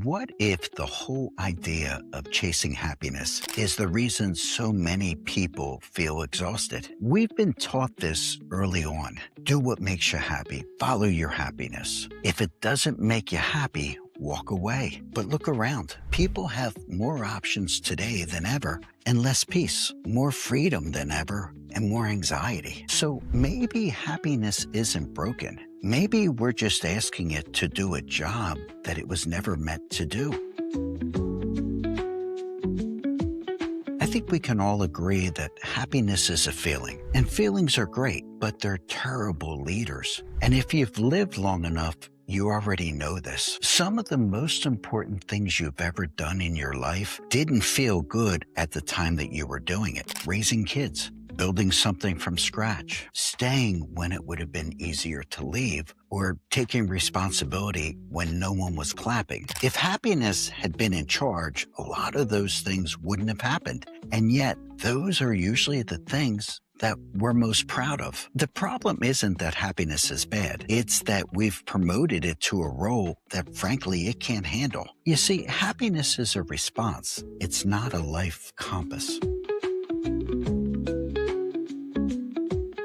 What if the whole idea of chasing happiness is the reason so many people feel exhausted? We've been taught this early on. Do what makes you happy. Follow your happiness. If it doesn't make you happy, walk away. But look around. People have more options today than ever and less peace, more freedom than ever and more anxiety. So maybe happiness isn't broken. Maybe we're just asking it to do a job that it was never meant to do. I think we can all agree that happiness is a feeling, and feelings are great, but they're terrible leaders. And if you've lived long enough, you already know this. Some of the most important things you've ever done in your life didn't feel good at the time that you were doing it. Raising kids, building something from scratch, staying when it would have been easier to leave, or taking responsibility when no one was clapping. If happiness had been in charge, a lot of those things wouldn't have happened. And yet, those are usually the things that we're most proud of. The problem isn't that happiness is bad. It's that we've promoted it to a role that, frankly, it can't handle. You see, happiness is a response. It's not a life compass.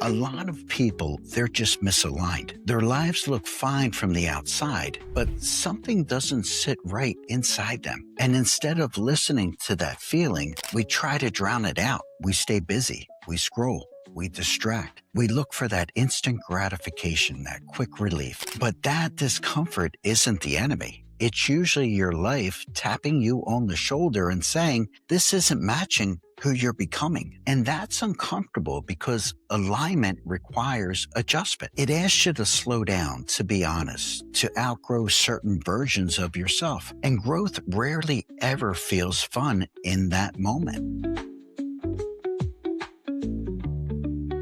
A lot of people, they're just misaligned. Their lives look fine from the outside, but something doesn't sit right inside them. And instead of listening to that feeling, we try to drown it out. We stay busy. We scroll. We distract. We look for that instant gratification, that quick relief. But that discomfort isn't the enemy. It's usually your life tapping you on the shoulder and saying, this isn't matching who you're becoming. And that's uncomfortable because alignment requires adjustment. It asks you to slow down, to be honest, to outgrow certain versions of yourself. And growth rarely ever feels fun in that moment.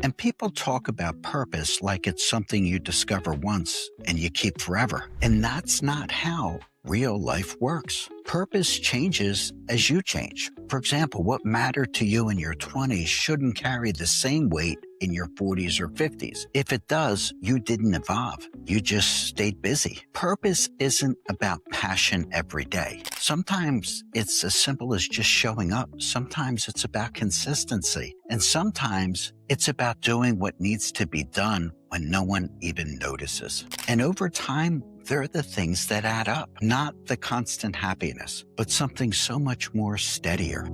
And people talk about purpose like it's something you discover once and you keep forever. And that's not how real life works. Purpose changes as you change. For example, what mattered to you in your 20s shouldn't carry the same weight in your 40s or 50s. If it does, you didn't evolve. You just stayed busy. Purpose isn't about passion every day. Sometimes it's as simple as just showing up. Sometimes it's about consistency. And sometimes it's about doing what needs to be done when no one even notices. And over time, they're the things that add up, not the constant happiness, but something so much more steadier.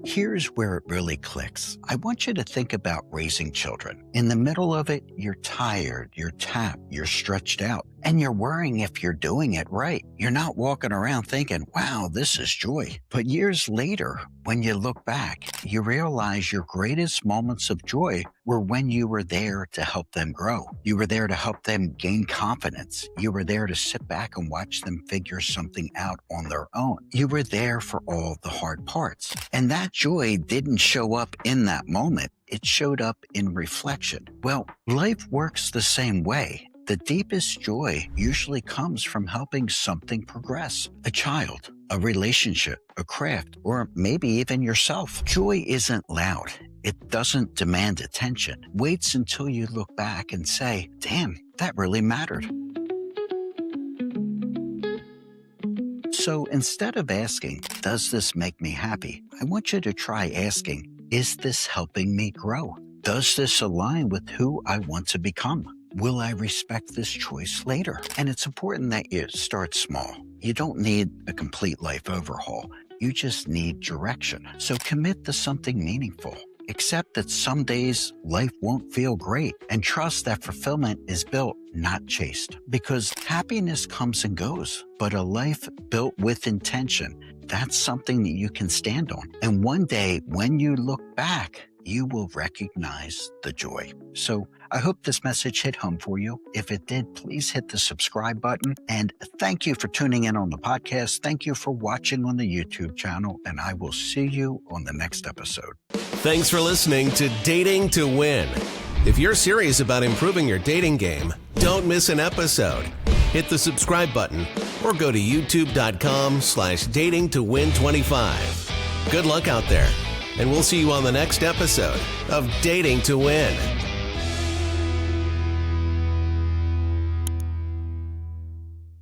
Here's where it really clicks. I want you to think about raising children. In the middle of it, you're tired, you're tapped, you're stretched out, and you're worrying if you're doing it right. You're not walking around thinking, wow, this is joy. But years later, when you look back, you realize your greatest moments of joy were when you were there to help them grow. You were there to help them gain confidence. You were there to sit back and watch them figure something out on their own. You were there for all the hard parts. And that joy didn't show up in that moment. It showed up in reflection. Well, life works the same way. The deepest joy usually comes from helping something progress. A child, a relationship, a craft, or maybe even yourself. Joy isn't loud. It doesn't demand attention. Waits until you look back and say, damn, that really mattered. So instead of asking, does this make me happy? I want you to try asking, is this helping me grow? Does this align with who I want to become? Will I respect this choice later? And it's important that you start small. You don't need a complete life overhaul. You just need direction. So commit to something meaningful. Accept that some days life won't feel great, and trust that fulfillment is built, not chased. Because happiness comes and goes, but a life built with intention, that's something that you can stand on. And one day, when you look back, you will recognize the joy. So I hope this message hit home for you. If it did, please hit the subscribe button. And thank you for tuning in on the podcast. Thank you for watching on the YouTube channel. And I will see you on the next episode. Thanks for listening to Dating to Win. If you're serious about improving your dating game, don't miss an episode. Hit the subscribe button or go to youtube.com/datingtowin25. Good luck out there, and we'll see you on the next episode of Dating to Win.